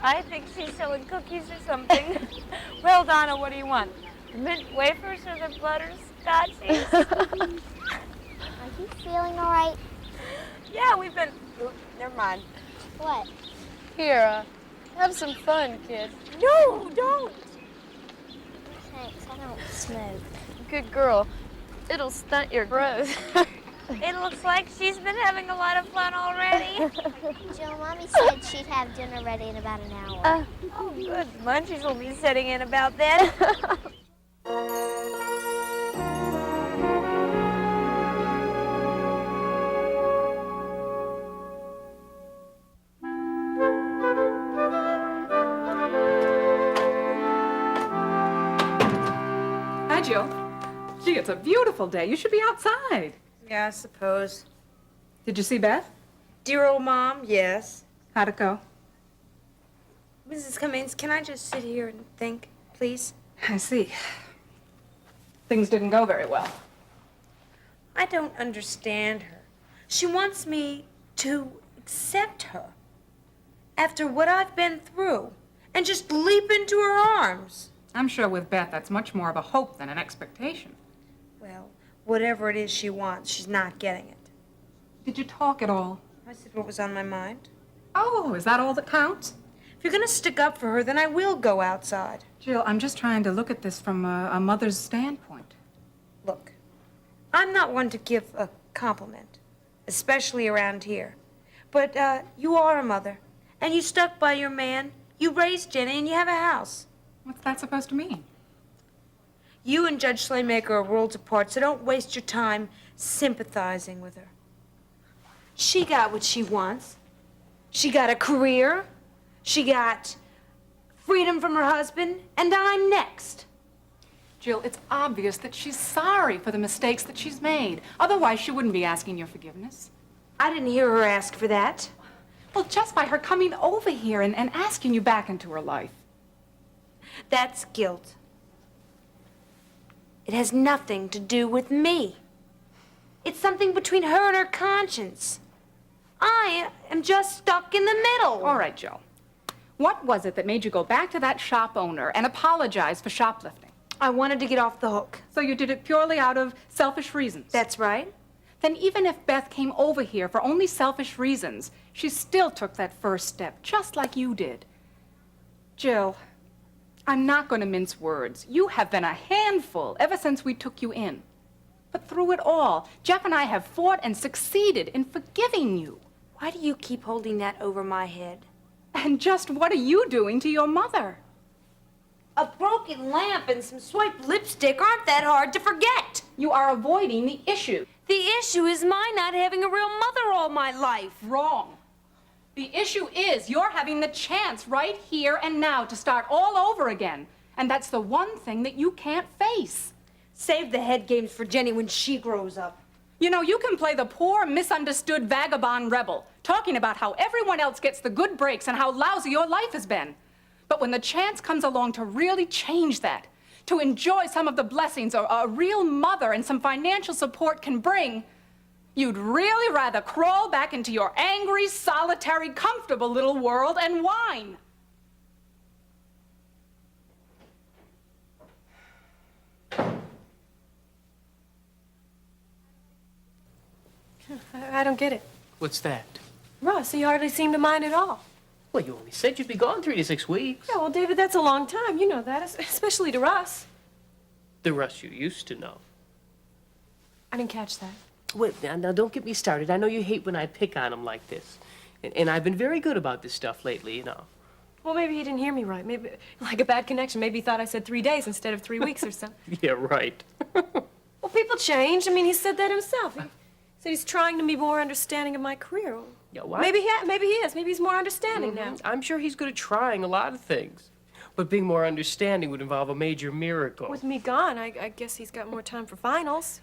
I think she's selling cookies or something. Well, Donna, what do you want? The mint wafers or the butterscotchies? Are you feeling all right? Yeah, we've been... Oop, never mind. What? Here, have some fun, kid. No, don't. Thanks, I don't smoke. Good girl. It'll stunt your growth. It looks like she's been having a lot of fun already. Jill, Mommy said she'd have dinner ready in about an hour. Oh, good. Munchies will be setting in about then. Hi, Jill. Gee, it's a beautiful day. You should be outside. Yeah, I suppose. Did you see Beth? Dear old Mom, yes. How'd it go? Mrs. Cummings, can I just sit here and think, please? I see. Things didn't go very well. I don't understand her. She wants me to accept her after what I've been through and just leap into her arms. I'm sure with Beth, that's much more of a hope than an expectation. Well, whatever it is she wants, she's not getting it. Did you talk at all? I said what was on my mind. Oh, is that all that counts? If you're gonna stick up for her, then I will go outside. Jill, I'm just trying to look at this from a mother's standpoint. Look, I'm not one to give a compliment, especially around here. But you are a mother, and you stuck by your man. You raised Jenny, and you have a house. What's that supposed to mean? You and Judge Slaymaker are worlds apart, so don't waste your time sympathizing with her. She got what she wants. She got a career. She got freedom from her husband, and I'm next. Jill, it's obvious that she's sorry for the mistakes that she's made. Otherwise, she wouldn't be asking your forgiveness. I didn't hear her ask for that. Well, just by her coming over here and asking you back into her life. That's guilt. It has nothing to do with me. It's something between her and her conscience. I am just stuck in the middle. All right, Jill. What was it that made you go back to that shop owner and apologize for shoplifting? I wanted to get off the hook. So you did it purely out of selfish reasons? That's right. Then even if Beth came over here for only selfish reasons, she still took that first step, just like you did. Jill, I'm not going to mince words. You have been a handful ever since we took you in. But through it all, Jeff and I have fought and succeeded in forgiving you. Why do you keep holding that over my head? And just what are you doing to your mother? A broken lamp and some swiped lipstick aren't that hard to forget. You are avoiding the issue. The issue is my not having a real mother all my life. Wrong. The issue is you're having the chance right here and now to start all over again. And that's the one thing that you can't face. Save the head games for Jenny when she grows up. You know, you can play the poor, misunderstood vagabond rebel, talking about how everyone else gets the good breaks and how lousy your life has been. But when the chance comes along to really change that, to enjoy some of the blessings a real mother and some financial support can bring, you'd really rather crawl back into your angry, solitary, comfortable little world and whine. I don't get it. What's that? Russ, you hardly seem to mind at all. Well, you only said you'd be gone 3 to 6 weeks. Yeah, well, David, that's a long time. You know that, especially to Russ. The Russ you used to know. I didn't catch that. Wait, now don't get me started. I know you hate when I pick on him like this. And I've been very good about this stuff lately, you know. Well, maybe he didn't hear me right. Maybe, like a bad connection, maybe he thought I said 3 days instead of 3 weeks or something. Yeah, right. Well, people change. I mean, he said that himself. He said he's trying to be more understanding of my career. Yeah, what? Maybe he is. Maybe he's more understanding now. I'm sure he's good at trying a lot of things. But being more understanding would involve a major miracle. With me gone, I guess he's got more time for finals.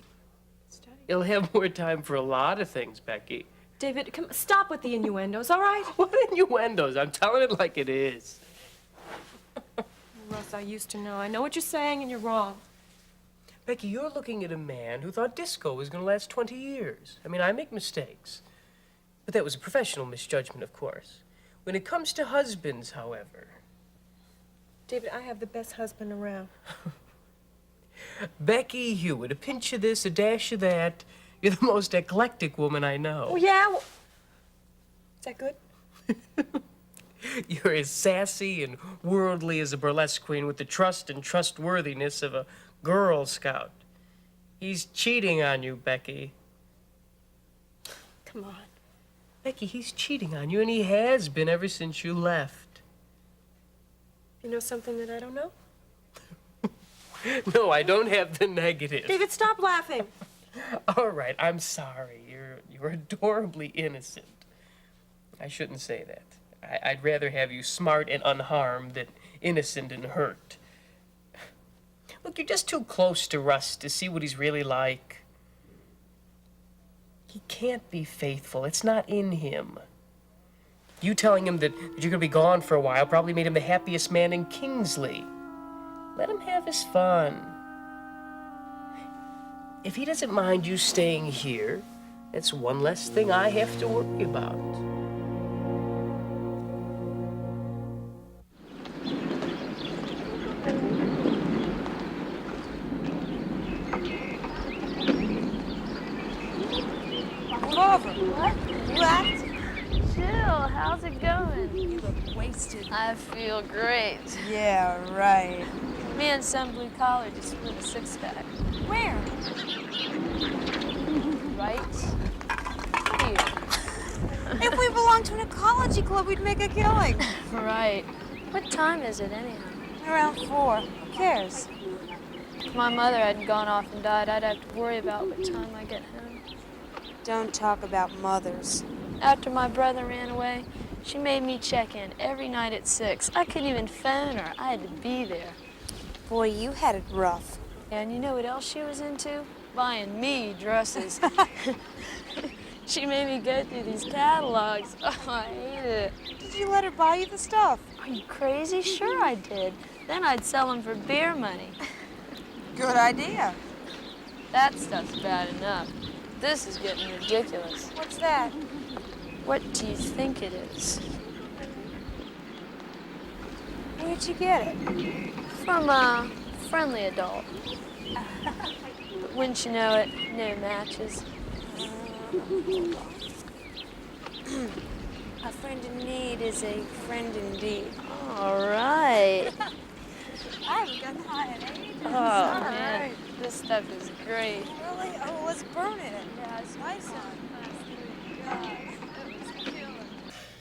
He'll have more time for a lot of things, Becky. David, come, stop with the innuendos, all right? What innuendos? I'm telling it like it is. Russ, I used to know. I know what you're saying, and you're wrong. Becky, you're looking at a man who thought disco was going to last 20 years. I mean, I make mistakes. But that was a professional misjudgment, of course. When it comes to husbands, however, David, I have the best husband around. Becky, you, with a pinch of this, a dash of that, you're the most eclectic woman I know. Oh, yeah? Well, is that good? You're as sassy and worldly as a burlesque queen with the trust and trustworthiness of a Girl Scout. He's cheating on you, Becky. Come on. Becky, he's cheating on you, and he has been ever since you left. You know something that I don't know? No, I don't have the negative. David, stop laughing. All right, I'm sorry. You're adorably innocent. I shouldn't say that. I'd rather have you smart and unharmed than innocent and hurt. Look, you're just too close to Russ to see what he's really like. He can't be faithful. It's not in him. You telling him that you're going to be gone for a while probably made him the happiest man in Kingsley. Let him have his fun. If he doesn't mind you staying here, that's one less thing I have to worry about. Jill, how's it going? You look wasted. I feel great. Yeah, right. Me and some blue collar just split a six-pack. Where? Right here. If we belonged to an ecology club, we'd make a killing. Right. What time is it anyhow? Around 4. Who cares? If my mother hadn't gone off and died, I'd have to worry about what time I get home. Don't talk about mothers. After my brother ran away, she made me check in every night at 6. I couldn't even phone her. I had to be there. Boy, you had it rough. And you know what else she was into? Buying me dresses. She made me go through these catalogs. Oh, I hated it. Did you let her buy you the stuff? Are you crazy? Sure I did. Then I'd sell them for beer money. Good idea. That stuff's bad enough. This is getting ridiculous. What's that? What do you think it is? Where'd you get it? From a friendly adult. But wouldn't you know it, no matches. A friend in need is a friend indeed. All right. I haven't gotten high in ages. Oh, man. This stuff is great. Really? Oh, let's burn it. Yeah, it's nice.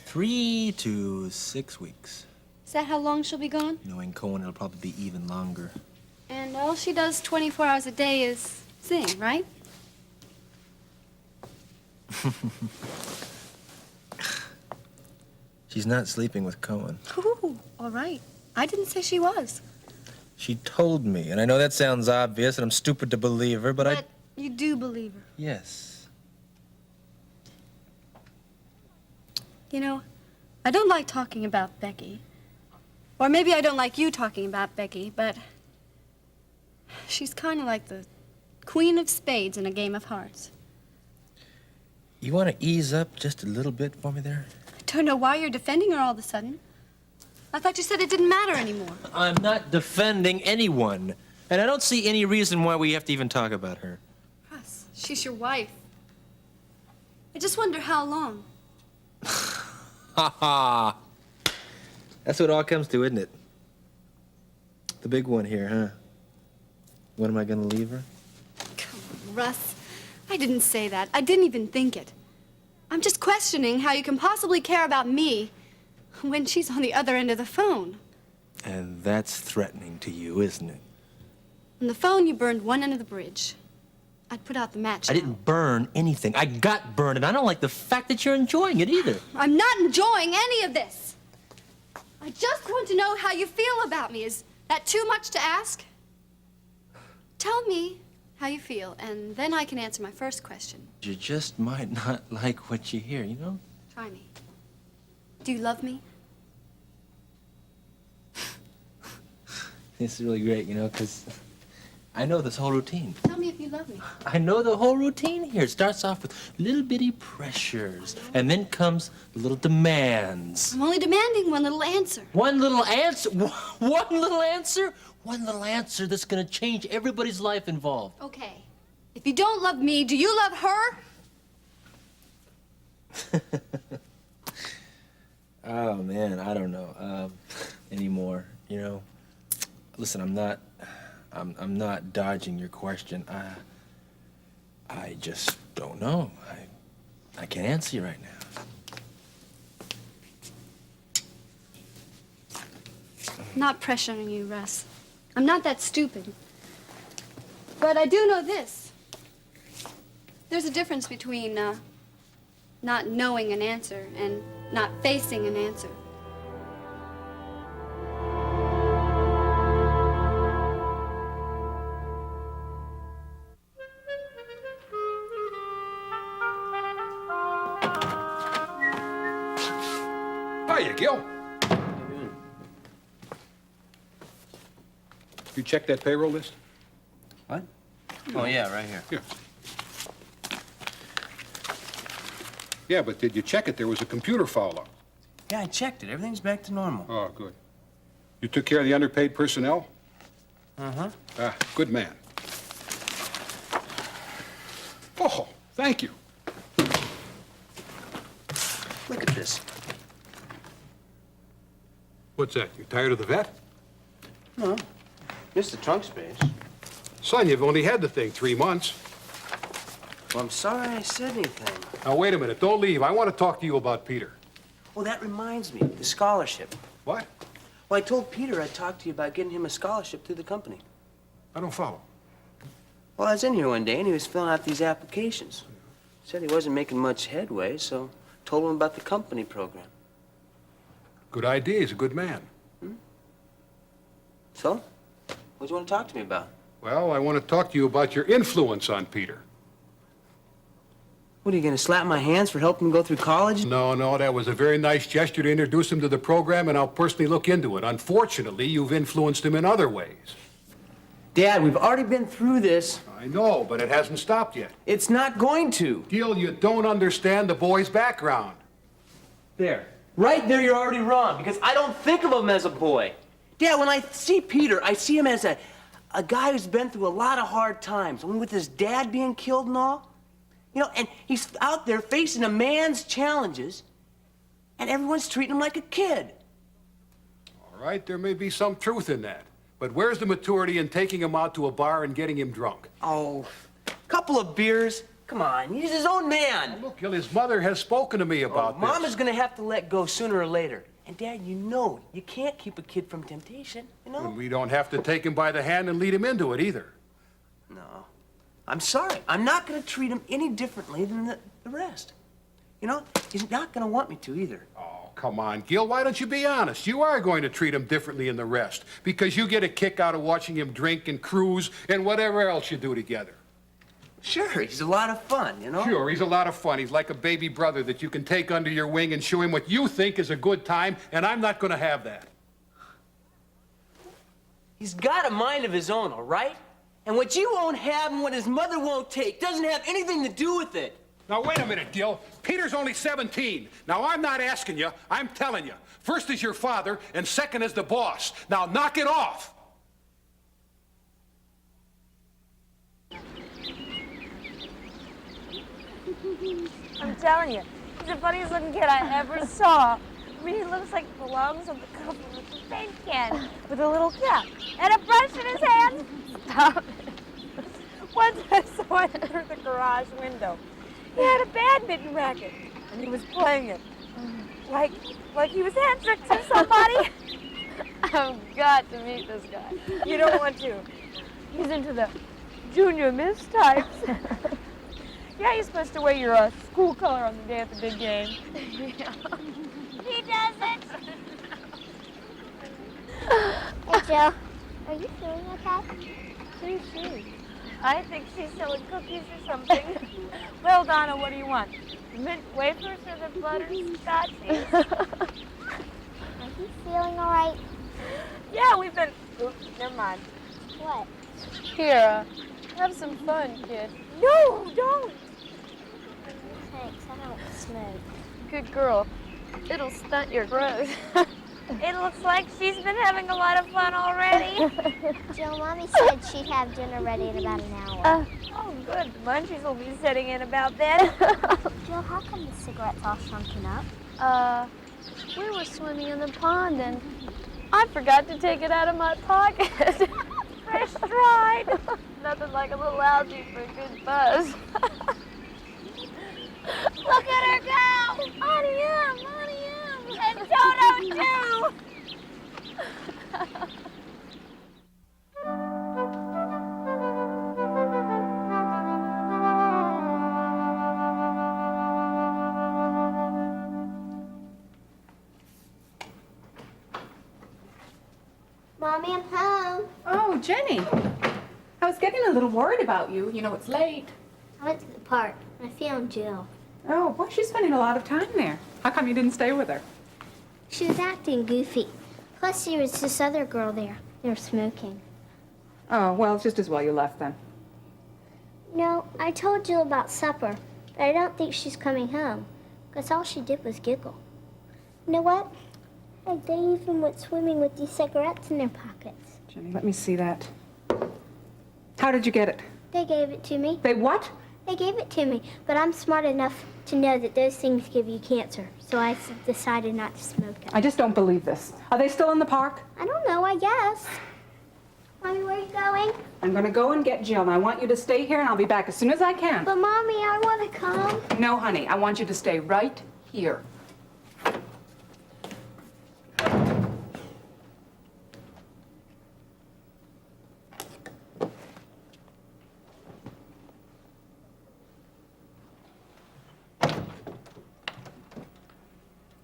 3 to 6 weeks. Is that how long she'll be gone? Knowing Cohen, it'll probably be even longer. And all she does 24 hours a day is sing, right? She's not sleeping with Cohen. Ooh, all right. I didn't say she was. She told me, and I know that sounds obvious, and I'm stupid to believe her, but you do believe her. Yes. You know, I don't like talking about Becky. Or maybe I don't like you talking about Becky, but she's kind of like the queen of spades in a game of hearts. You want to ease up just a little bit for me there? I don't know why you're defending her all of a sudden. I thought you said it didn't matter anymore. I'm not defending anyone, and I don't see any reason why we have to even talk about her. Russ, she's your wife. I just wonder how long. Ha ha! That's what it all comes to, isn't it? The big one here, huh? When am I gonna leave her? Come on, Russ. I didn't say that. I didn't even think it. I'm just questioning how you can possibly care about me when she's on the other end of the phone. And that's threatening to you, isn't it? On the phone, you burned one end of the bridge. I'd put out the match I now. didn't burn anything. I got burned, and I don't like the fact that you're enjoying it either. I'm not enjoying any of this. I just want to know how you feel about me. Is that too much to ask? Tell me how you feel, and then I can answer my first question. You just might not like what you hear, you know? Try me. Do you love me? It's really great, you know, because I know this whole routine. Tell me if you love me. I know the whole routine here. It starts off with little bitty pressures, and then comes little demands. I'm only demanding one little answer. One little answer? One little answer? One little answer that's gonna change everybody's life involved. Okay. If you don't love me, do you love her? Oh, man, I don't know anymore, you know. Listen, I'm not dodging your question. I just don't know. I can't answer you right now. I'm not pressuring you, Russ. I'm not that stupid. But I do know this. There's a difference between not knowing an answer and not facing an answer. Hiya, Gil. You check that payroll list? What? Oh, yeah, right here. Yeah. Yeah, but did you check it? There was a computer foul up. Yeah, I checked it. Everything's back to normal. Oh, good. You took care of the underpaid personnel? Uh-huh. Ah, good man. Oh, thank you. Look at this. What's that? You tired of the vet? No, just the trunk space. Son, you've only had the thing 3 months. Well, I'm sorry I said anything. Now, wait a minute. Don't leave. I want to talk to you about Peter. Well, that reminds me, the scholarship. What? Well, I told Peter I'd talk to you about getting him a scholarship through the company. I don't follow. Well, I was in here one day, and he was filling out these applications. Said he wasn't making much headway, so told him about the company program. Good idea. He's a good man. So, what do you want to talk to me about? Well, I want to talk to you about your influence on Peter. What, are you going to slap my hands for helping him go through college? No, that was a very nice gesture to introduce him to the program, and I'll personally look into it. Unfortunately, you've influenced him in other ways. Dad, we've already been through this. I know, but it hasn't stopped yet. It's not going to. Gil, you don't understand the boy's background. There. Right there, you're already wrong, because I don't think of him as a boy. Dad, when I see Peter, I see him as a guy who's been through a lot of hard times. I mean, with his dad being killed and all. You know, and he's out there facing a man's challenges, and everyone's treating him like a kid. All right, there may be some truth in that. But where's the maturity in taking him out to a bar and getting him drunk? Oh, couple of beers. Come on, he's his own man. Look, Gil, his mother has spoken to me about this. Mama's gonna have to let go sooner or later. And Dad, you know, you can't keep a kid from temptation, you know? And we don't have to take him by the hand and lead him into it either. No. I'm sorry. I'm not gonna treat him any differently than the rest. You know, he's not gonna want me to either. Oh, come on, Gil, why don't you be honest? You are going to treat him differently than the rest because you get a kick out of watching him drink and cruise and whatever else you do together. Sure, he's a lot of fun, you know? Sure, he's a lot of fun. He's like a baby brother that you can take under your wing and show him what you think is a good time, and I'm not going to have that. He's got a mind of his own, all right? And what you won't have and what his mother won't take doesn't have anything to do with it. Now, wait a minute, Gil. Peter's only 17. Now, I'm not asking you. I'm telling you. First is your father, and second is the boss. Now, knock it off. I'm telling you, he's the funniest looking kid I ever saw. I mean, he looks like he belongs on the cover of a paint can with a little cap and a brush in his hand. Stop it. Once I saw him through the garage window. He had a badminton racket, and he was playing it. Like he was hand-tricked somebody. I've got to meet this guy. You don't want to. He's into the junior miss types. Yeah, you're supposed to wear your school color on the day of the big game. He doesn't. Hey, Jill. Are you feeling okay? Who's she? I think she's selling cookies or something. Well, Donna, what do you want? Mint wafers or the butterscotchies? Are you feeling all right? Yeah, we've been... Oops, never mind. What? Here, have some fun, kid. No, don't. Thanks, I don't smoke. Good girl. It'll stunt your growth. It looks like she's been having a lot of fun already. Jill, Mommy said she'd have dinner ready in about an hour. Oh, good. The munchies will be setting in about then. Jill, how come the cigarette's all shrunken up? We were swimming in the pond and I forgot to take it out of my pocket. Fresh dried. Nothing like a little algae for a good buzz. Look at her go. Money. And Toto, too. Mommy, I'm home. Oh, Jenny. I was getting a little worried about you. You know, it's late. I went to the park and I found Jill. Oh, boy, she's spending a lot of time there. How come you didn't stay with her? She was acting goofy. Plus, there was this other girl there. They were smoking. Oh, well, it's just as well you left then. No, I told Jill about supper, but I don't think she's coming home, because all she did was giggle. You know what? Like, they even went swimming with these cigarettes in their pockets. Jenny, let me see that. How did you get it? They gave it to me. They what? They gave it to me, but I'm smart enough to know that those things give you cancer, so I decided not to smoke them. I just don't believe this. Are they still in the park? I don't know, I guess. Mommy, where are you going? I'm going to go and get Jill, and I want you to stay here, and I'll be back as soon as I can. But, Mommy, I want to come. No, honey, I want you to stay right here.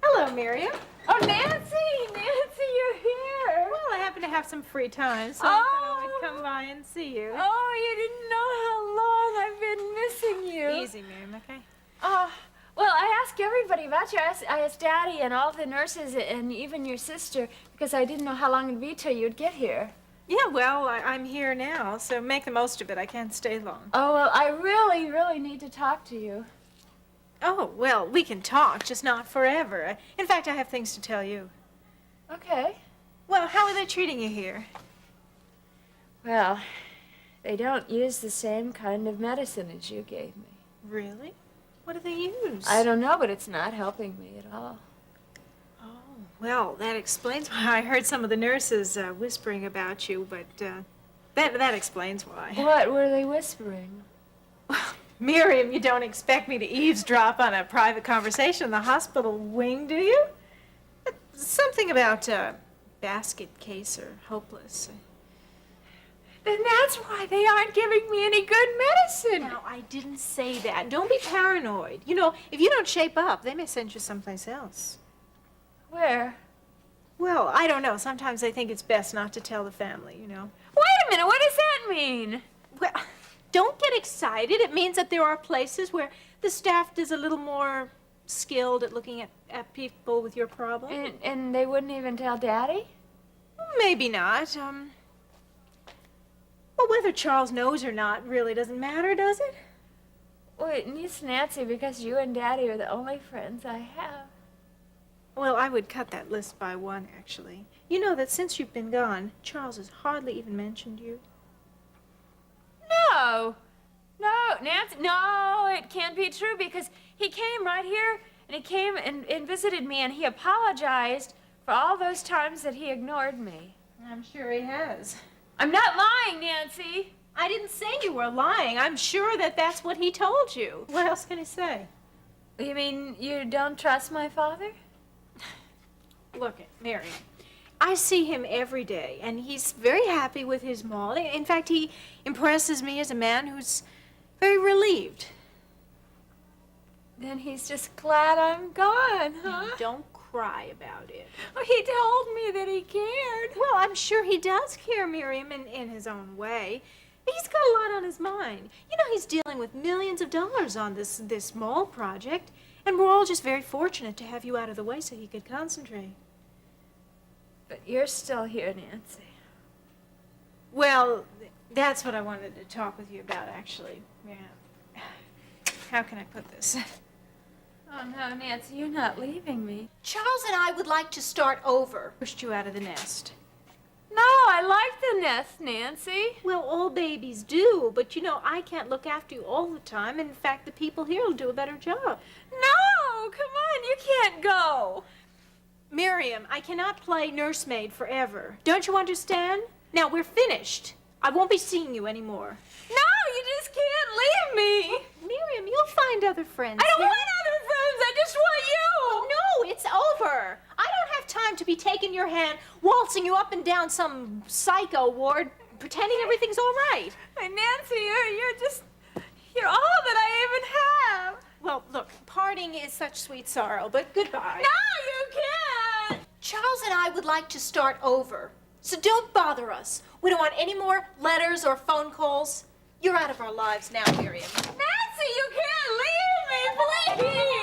Hello, Miriam. Oh, Nancy, you're here. Well, I happen to have some free time, so I thought I would come by and see you. Oh, you didn't know how long I've been missing you. Easy, Miriam, okay? Well, I asked everybody about you. I asked Daddy and all the nurses and even your sister because I didn't know how long it'd be till you'd get here. Yeah, well, I'm here now, so make the most of it. I can't stay long. Oh, well, I really, really need to talk to you. Oh, well, we can talk, just not forever. In fact, I have things to tell you. Okay. Well, how are they treating you here? Well, they don't use the same kind of medicine as you gave me. Really? What do they use? I don't know, but it's not helping me at all. Oh, well, that explains why I heard some of the nurses whispering about you, but that explains why. What were they whispering? Miriam, you don't expect me to eavesdrop on a private conversation in the hospital wing, do you? Something about basket case or hopeless. Then that's why they aren't giving me any good medicine. Now, I didn't say that. Don't be paranoid. You know, if you don't shape up, they may send you someplace else. Where? Well, I don't know. Sometimes they think it's best not to tell the family, you know. Wait a minute, what does that mean? Well, don't get excited. It means that there are places where the staff is a little more skilled at looking at people with your problem. And they wouldn't even tell Daddy? Maybe not. Well, whether Charles knows or not really doesn't matter, does it? Well, it needs Nancy because you and Daddy are the only friends I have. Well, I would cut that list by one, actually. You know that since you've been gone, Charles has hardly even mentioned you. No, Nancy, no, it can't be true because he came right here and he came and visited me and he apologized for all those times that he ignored me. I'm sure he has. I'm not lying, Nancy. I didn't say you were lying. I'm sure that that's what he told you. What else can he say? You mean you don't trust my father? Look, Mary, I see him every day, and he's very happy with his mall. In fact, he impresses me as a man who's very relieved. Then he's just glad I'm gone, huh? Don't cry about it. Oh, he told me that he cared. Well, I'm sure he does care, Miriam, in his own way. He's got a lot on his mind. You know, he's dealing with millions of dollars on this mall project, and we're all just very fortunate to have you out of the way so he could concentrate. But you're still here, Nancy. Well, That's what I wanted to talk with you about, actually. Yeah. How can I put this? Oh no, Nancy, you're not leaving me. Charles and I would like to start over. Pushed you out of the nest. No, I like the nest, Nancy. Well, all babies do, but you know, I can't look after you all the time. In fact, the people here will do a better job. No, come on, you can't go. Miriam, I cannot play nursemaid forever. Don't you understand? Now, we're finished. I won't be seeing you anymore. No, you just can't leave me. Miriam, you'll find other friends. I don't here. want other friends, I just want you. Oh, no, it's over. I don't have time to be taking your hand, waltzing you up and down some psycho ward, pretending everything's all right. Hey, Nancy, you're all that I even have. Well, look, parting is such sweet sorrow, but goodbye. No, you can't. Charles and I would like to start over. So don't bother us. We don't want any more letters or phone calls. You're out of our lives now, Miriam. Nancy, you can't leave me, please.